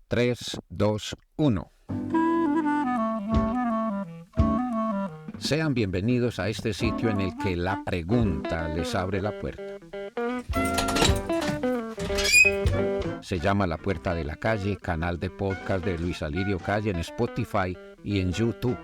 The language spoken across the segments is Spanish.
3, 2, 1. Sean bienvenidos a este sitio en el que la pregunta les abre la puerta. Se llama La Puerta de la Calle, canal de podcast de Luis Alirio Calle en Spotify y en YouTube.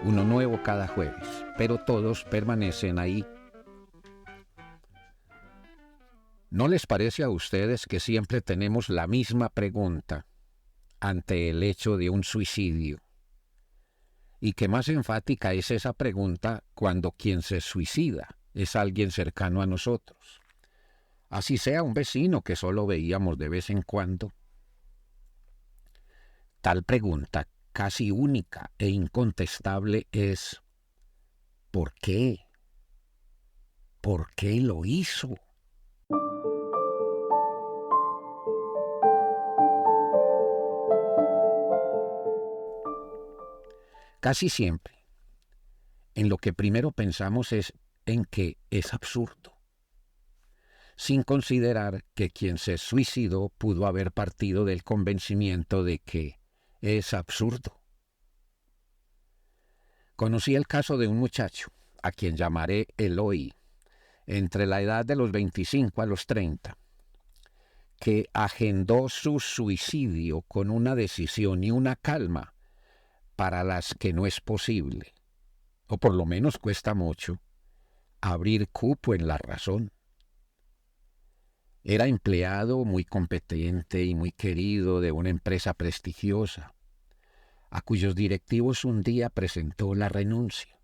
Uno nuevo cada jueves, pero todos permanecen ahí. ¿No les parece a ustedes que siempre tenemos la misma pregunta ante el hecho de un suicidio? Y que más enfática es esa pregunta cuando quien se suicida es alguien cercano a nosotros. Así sea un vecino que solo veíamos de vez en cuando. Tal pregunta, casi única e incontestable, es ¿por qué? ¿Por qué lo hizo? Casi siempre, en lo que primero pensamos es en que es absurdo, sin considerar que quien se suicidó pudo haber partido del convencimiento de que es absurdo. Conocí el caso de un muchacho, a quien llamaré Eloy, entre la edad de los 25 a los 30, que agendó su suicidio con una decisión y una calma para las que no es posible, o por lo menos cuesta mucho, abrir cupo en la razón. Era empleado muy competente y muy querido de una empresa prestigiosa, a cuyos directivos un día presentó la renuncia.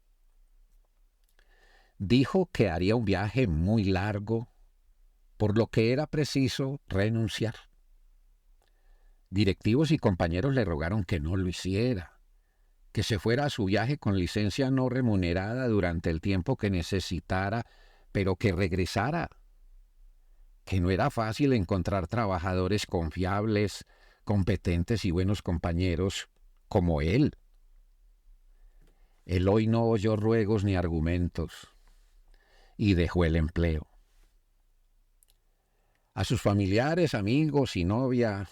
Dijo que haría un viaje muy largo, por lo que era preciso renunciar. Directivos y compañeros le rogaron que no lo hiciera, que se fuera a su viaje con licencia no remunerada durante el tiempo que necesitara, pero que regresara, que no era fácil encontrar trabajadores confiables, competentes y buenos compañeros como él. Eloy no oyó ruegos ni argumentos y dejó el empleo. A sus familiares, amigos y novia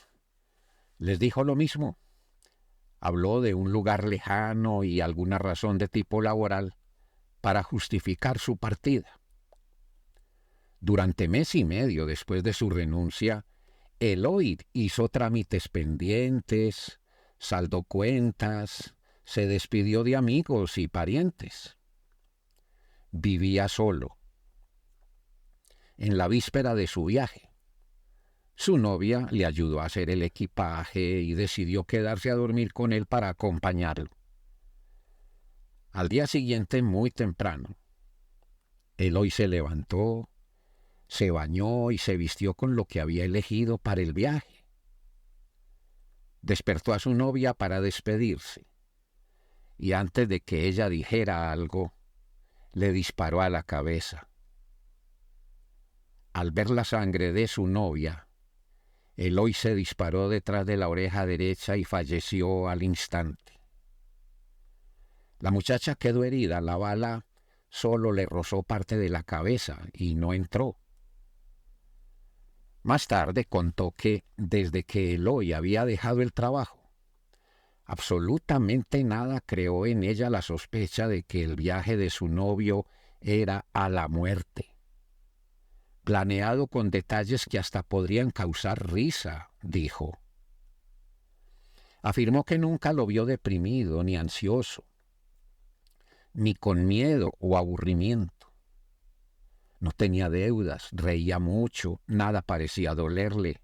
les dijo lo mismo. Habló de un lugar lejano y alguna razón de tipo laboral para justificar su partida. Durante mes y medio después de su renuncia, Eloy hizo trámites pendientes, saldó cuentas, se despidió de amigos y parientes. Vivía solo. En la víspera de su viaje, su novia le ayudó a hacer el equipaje y decidió quedarse a dormir con él para acompañarlo. Al día siguiente, muy temprano, Eloy se levantó, se bañó y se vistió con lo que había elegido para el viaje. Despertó a su novia para despedirse, y antes de que ella dijera algo, le disparó a la cabeza. Al ver la sangre de su novia, Eloy se disparó detrás de la oreja derecha y falleció al instante. La muchacha quedó herida, la bala solo le rozó parte de la cabeza y no entró. Más tarde contó que, desde que Eloy había dejado el trabajo, absolutamente nada creó en ella la sospecha de que el viaje de su novio era a la muerte, planeado con detalles que hasta podrían causar risa, dijo. Afirmó que nunca lo vio deprimido ni ansioso, ni con miedo o aburrimiento. No tenía deudas, reía mucho, nada parecía dolerle.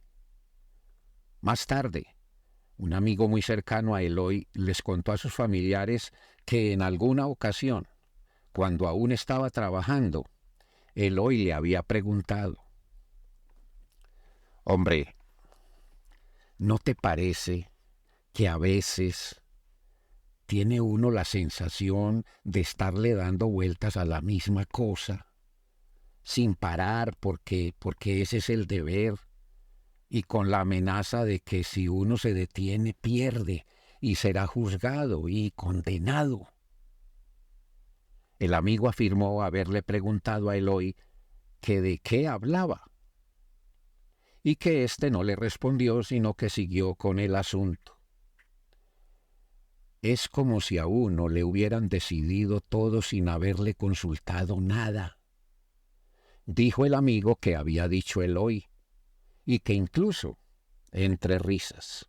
Más tarde, un amigo muy cercano a Eloy les contó a sus familiares que en alguna ocasión, cuando aún estaba trabajando, Eloy le había preguntado: «Hombre, ¿no te parece que a veces tiene uno la sensación de estarle dando vueltas a la misma cosa, sin parar porque ese es el deber, y con la amenaza de que si uno se detiene pierde y será juzgado y condenado?» El amigo afirmó haberle preguntado a Eloy que de qué hablaba, y que éste no le respondió, sino que siguió con el asunto. Es como si a uno le hubieran decidido todo sin haberle consultado nada, dijo el amigo que había dicho Eloy, y que incluso, entre risas.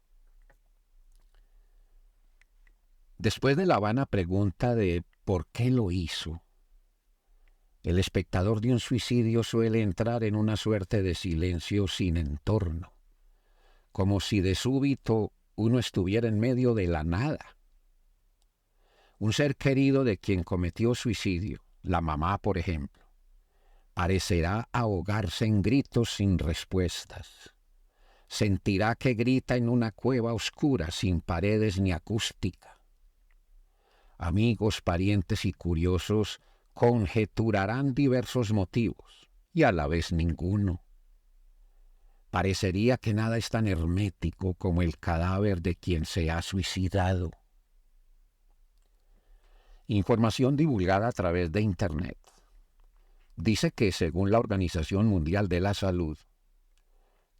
Después de la vana pregunta de ¿por qué lo hizo?, el espectador de un suicidio suele entrar en una suerte de silencio sin entorno, como si de súbito uno estuviera en medio de la nada. Un ser querido de quien cometió suicidio, la mamá por ejemplo, parecerá ahogarse en gritos sin respuestas. Sentirá que grita en una cueva oscura sin paredes ni acústica. Amigos, parientes y curiosos conjeturarán diversos motivos y a la vez ninguno. Parecería que nada es tan hermético como el cadáver de quien se ha suicidado. Información divulgada a través de Internet dice que, según la Organización Mundial de la Salud,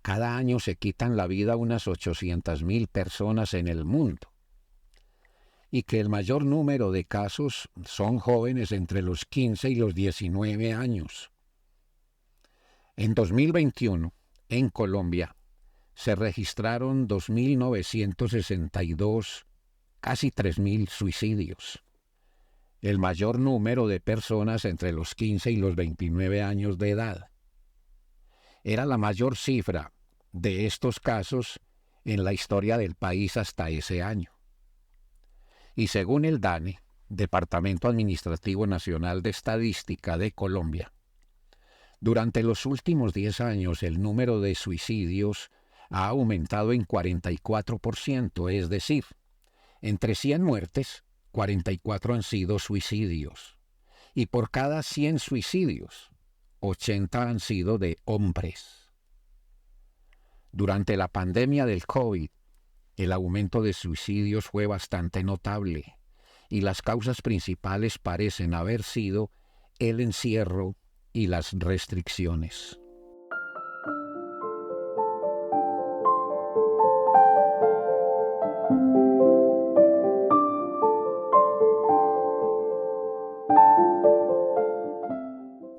cada año se quitan la vida unas 800,000 personas en el mundo, y que el mayor número de casos son jóvenes entre los 15 y los 19 años. En 2021, en Colombia, se registraron 2.962, casi 3.000 suicidios, el mayor número de personas entre los 15 y los 29 años de edad. Era la mayor cifra de estos casos en la historia del país hasta ese año. Y según el DANE, Departamento Administrativo Nacional de Estadística de Colombia, durante los últimos 10 años el número de suicidios ha aumentado en 44%, es decir, entre 100 muertes, 44 han sido suicidios. Y por cada 100 suicidios, 80 han sido de hombres. Durante la pandemia del COVID, el aumento de suicidios fue bastante notable y las causas principales parecen haber sido el encierro y las restricciones.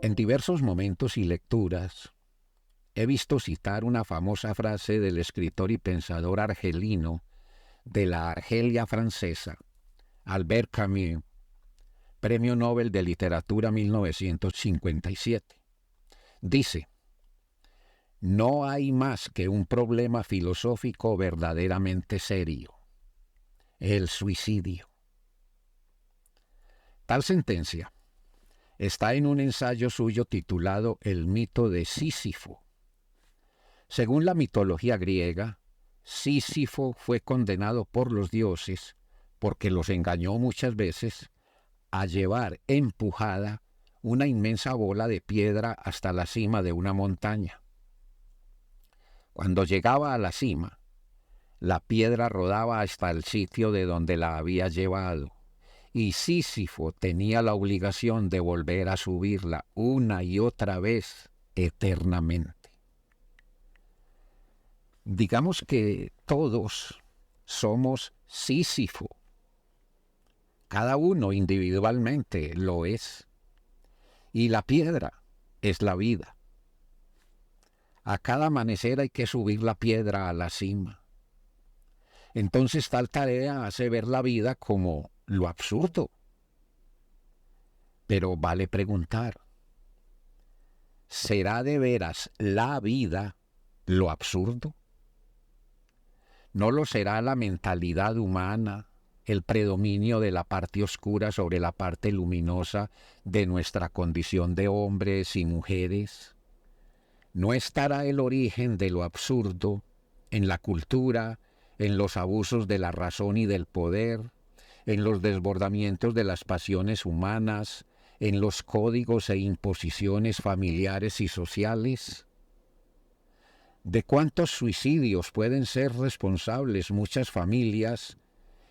En diversos momentos y lecturas, he visto citar una famosa frase del escritor y pensador argelino de la Argelia francesa, Albert Camus, Premio Nobel de Literatura 1957. Dice: no hay más que un problema filosófico verdaderamente serio: el suicidio. Tal sentencia está en un ensayo suyo titulado El mito de Sísifo. Según la mitología griega, Sísifo fue condenado por los dioses, porque los engañó muchas veces, a llevar empujada una inmensa bola de piedra hasta la cima de una montaña. Cuando llegaba a la cima, la piedra rodaba hasta el sitio de donde la había llevado, y Sísifo tenía la obligación de volver a subirla una y otra vez eternamente. Digamos que todos somos Sísifo. Cada uno individualmente lo es. Y la piedra es la vida. A cada amanecer hay que subir la piedra a la cima. Entonces tal tarea hace ver la vida como lo absurdo. Pero vale preguntar, ¿será de veras la vida lo absurdo? ¿No lo será la mentalidad humana, el predominio de la parte oscura sobre la parte luminosa de nuestra condición de hombres y mujeres? ¿No estará el origen de lo absurdo en la cultura, en los abusos de la razón y del poder, en los desbordamientos de las pasiones humanas, en los códigos e imposiciones familiares y sociales? ¿De cuántos suicidios pueden ser responsables muchas familias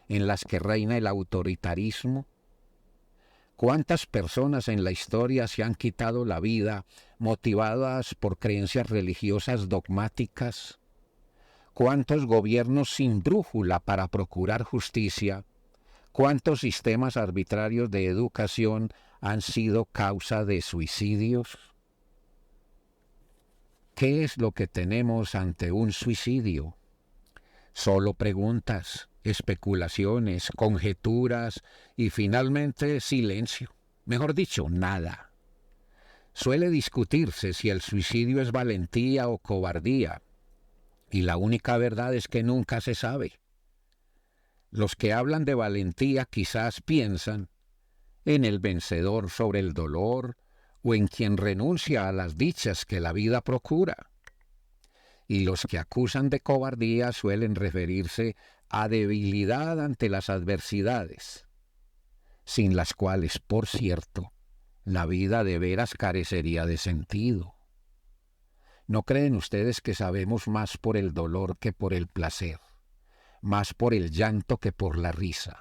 en las que reina el autoritarismo? ¿Cuántas personas en la historia se han quitado la vida motivadas por creencias religiosas dogmáticas? ¿Cuántos gobiernos sin brújula para procurar justicia? ¿Cuántos sistemas arbitrarios de educación han sido causa de suicidios? ¿Qué es lo que tenemos ante un suicidio? Solo preguntas, especulaciones, conjeturas y finalmente silencio. Mejor dicho, nada. Suele discutirse si el suicidio es valentía o cobardía, y la única verdad es que nunca se sabe. Los que hablan de valentía quizás piensan en el vencedor sobre el dolor o en quien renuncia a las dichas que la vida procura. Y los que acusan de cobardía suelen referirse a debilidad ante las adversidades, sin las cuales, por cierto, la vida de veras carecería de sentido. ¿No creen ustedes que sabemos más por el dolor que por el placer? Más por el llanto que por la risa,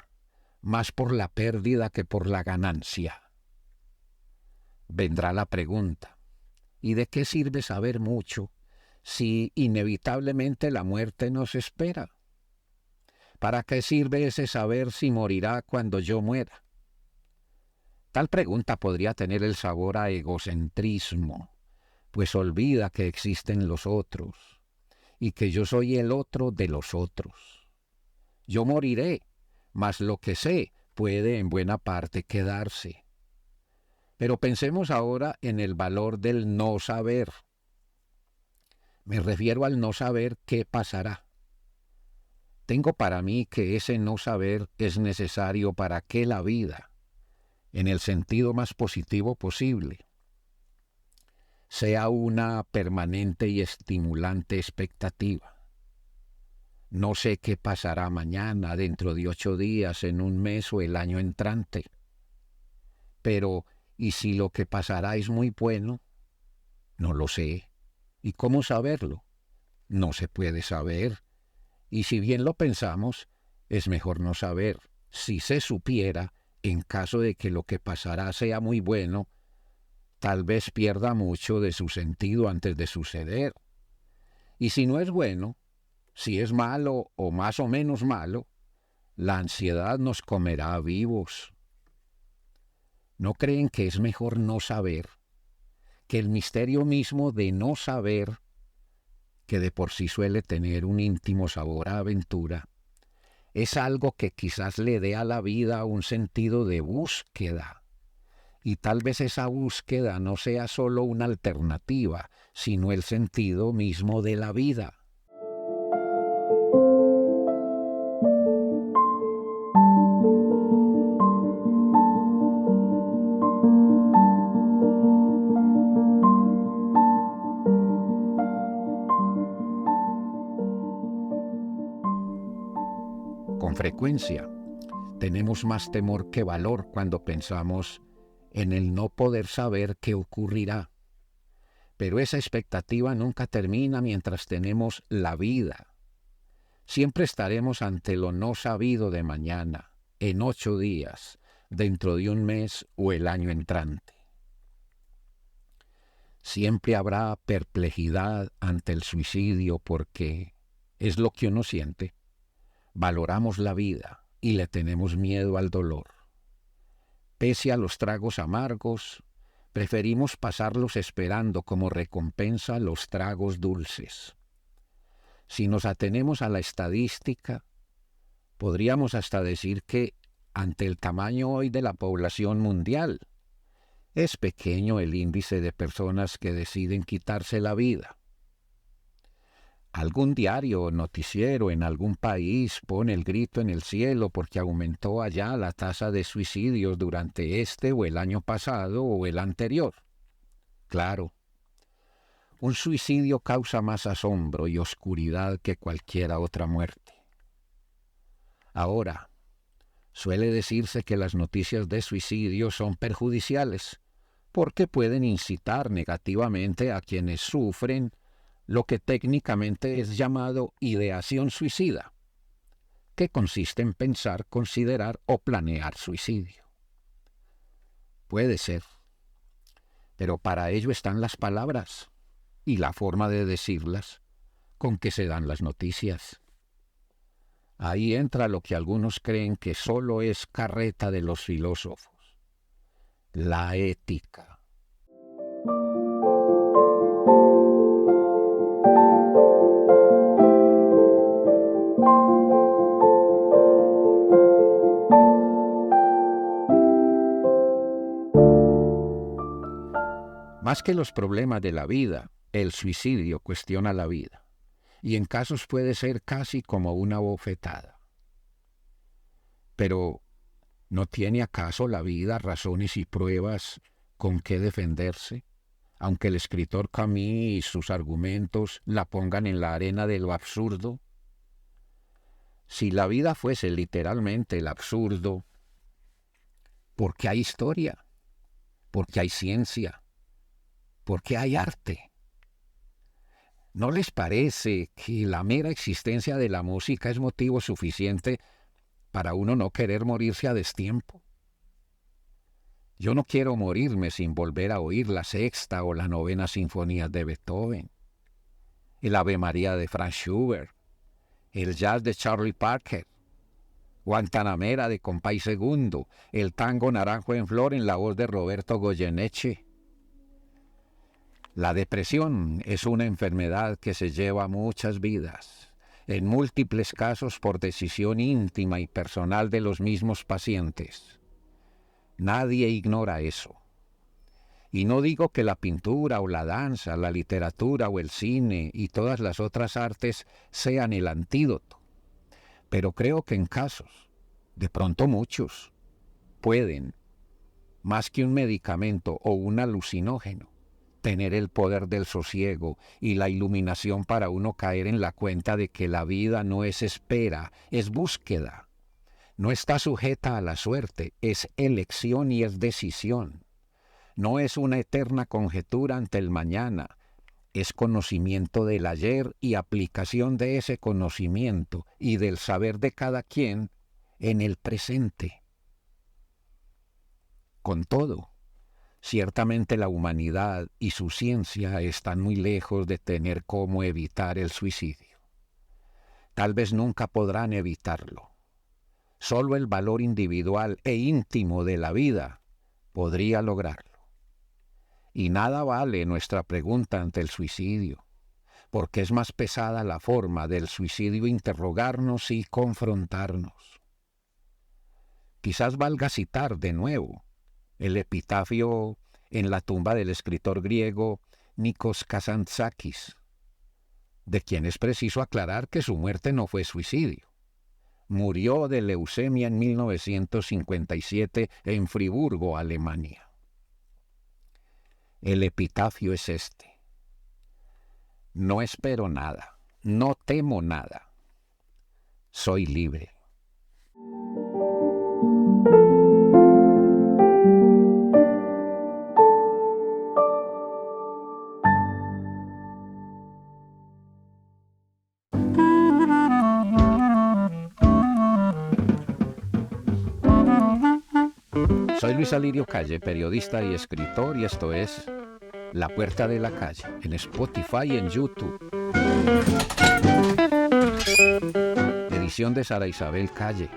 más por la pérdida que por la ganancia? Vendrá la pregunta, ¿y de qué sirve saber mucho si inevitablemente la muerte nos espera? ¿Para qué sirve ese saber si morirá cuando yo muera? Tal pregunta podría tener el sabor a egocentrismo, pues olvida que existen los otros y que yo soy el otro de los otros. Yo moriré, mas lo que sé puede en buena parte quedarse. Pero pensemos ahora en el valor del no saber. Me refiero al no saber qué pasará. Tengo para mí que ese no saber es necesario para que la vida, en el sentido más positivo posible, sea una permanente y estimulante expectativa. No sé qué pasará mañana, dentro de 8 días, en un mes o el año entrante. Pero, ¿y si lo que pasará es muy bueno? No lo sé. ¿Y cómo saberlo? No se puede saber. Y si bien lo pensamos, es mejor no saber. Si se supiera, en caso de que lo que pasará sea muy bueno, tal vez pierda mucho de su sentido antes de suceder. Y si no es bueno, si es malo o más o menos malo, la ansiedad nos comerá vivos. ¿No creen que es mejor no saber? Que el misterio mismo de no saber, que de por sí suele tener un íntimo sabor a aventura, es algo que quizás le dé a la vida un sentido de búsqueda. Y tal vez esa búsqueda no sea solo una alternativa, sino el sentido mismo de la vida. Con frecuencia, tenemos más temor que valor cuando pensamos en el no poder saber qué ocurrirá. Pero esa expectativa nunca termina mientras tenemos la vida. Siempre estaremos ante lo no sabido de mañana, en 8 días, dentro de un mes o el año entrante. Siempre habrá perplejidad ante el suicidio porque es lo que uno siente. Valoramos la vida y le tenemos miedo al dolor. Pese a los tragos amargos, preferimos pasarlos esperando como recompensa los tragos dulces. Si nos atenemos a la estadística, podríamos hasta decir que, ante el tamaño hoy de la población mundial, es pequeño el índice de personas que deciden quitarse la vida. Algún diario o noticiero en algún país pone el grito en el cielo porque aumentó allá la tasa de suicidios durante este o el año pasado o el anterior. Claro, un suicidio causa más asombro y oscuridad que cualquiera otra muerte. Ahora, suele decirse que las noticias de suicidio son perjudiciales porque pueden incitar negativamente a quienes sufren lo que técnicamente es llamado ideación suicida, que consiste en pensar, considerar o planear suicidio. Puede ser, pero para ello están las palabras y la forma de decirlas con que se dan las noticias. Ahí entra lo que algunos creen que solo es carreta de los filósofos: la ética. Más que los problemas de la vida, el suicidio cuestiona la vida, y en casos puede ser casi como una bofetada. Pero, ¿no tiene acaso la vida razones y pruebas con qué defenderse, aunque el escritor Camus y sus argumentos la pongan en la arena de lo absurdo? Si la vida fuese literalmente el absurdo, ¿por qué hay historia? ¿Por qué hay ciencia? ¿Por qué hay arte? ¿No les parece que la mera existencia de la música es motivo suficiente para uno no querer morirse a destiempo? Yo no quiero morirme sin volver a oír la sexta o la novena sinfonía de Beethoven, el Ave María de Franz Schubert, el jazz de Charlie Parker, Guantanamera de Compay Segundo, el tango Naranjo en Flor en la voz de Roberto Goyeneche. La depresión es una enfermedad que se lleva muchas vidas, en múltiples casos por decisión íntima y personal de los mismos pacientes. Nadie ignora eso. Y no digo que la pintura o la danza, la literatura o el cine y todas las otras artes sean el antídoto, pero creo que en casos, de pronto muchos, pueden, más que un medicamento o un alucinógeno, tener el poder del sosiego y la iluminación para uno caer en la cuenta de que la vida no es espera, es búsqueda. No está sujeta a la suerte, es elección y es decisión. No es una eterna conjetura ante el mañana, es conocimiento del ayer y aplicación de ese conocimiento y del saber de cada quien en el presente. Con todo, ciertamente la humanidad y su ciencia están muy lejos de tener cómo evitar el suicidio. Tal vez nunca podrán evitarlo. Solo el valor individual e íntimo de la vida podría lograrlo. Y nada vale nuestra pregunta ante el suicidio, porque es más pesada la forma del suicidio interrogarnos y confrontarnos. Quizás valga citar de nuevo el epitafio en la tumba del escritor griego Nikos Kazantzakis, de quien es preciso aclarar que su muerte no fue suicidio. Murió de leucemia en 1957 en Friburgo, Alemania. El epitafio es este: no espero nada, no temo nada, soy libre. Soy Luis Alirio Calle, periodista y escritor, y esto es La Puerta de la Calle, en Spotify y en YouTube. Edición de Sara Isabel Calle.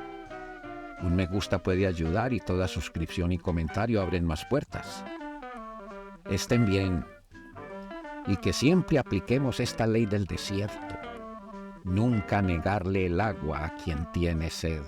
Un me gusta puede ayudar y toda suscripción y comentario abren más puertas. Estén bien y que siempre apliquemos esta ley del desierto: nunca negarle el agua a quien tiene sed.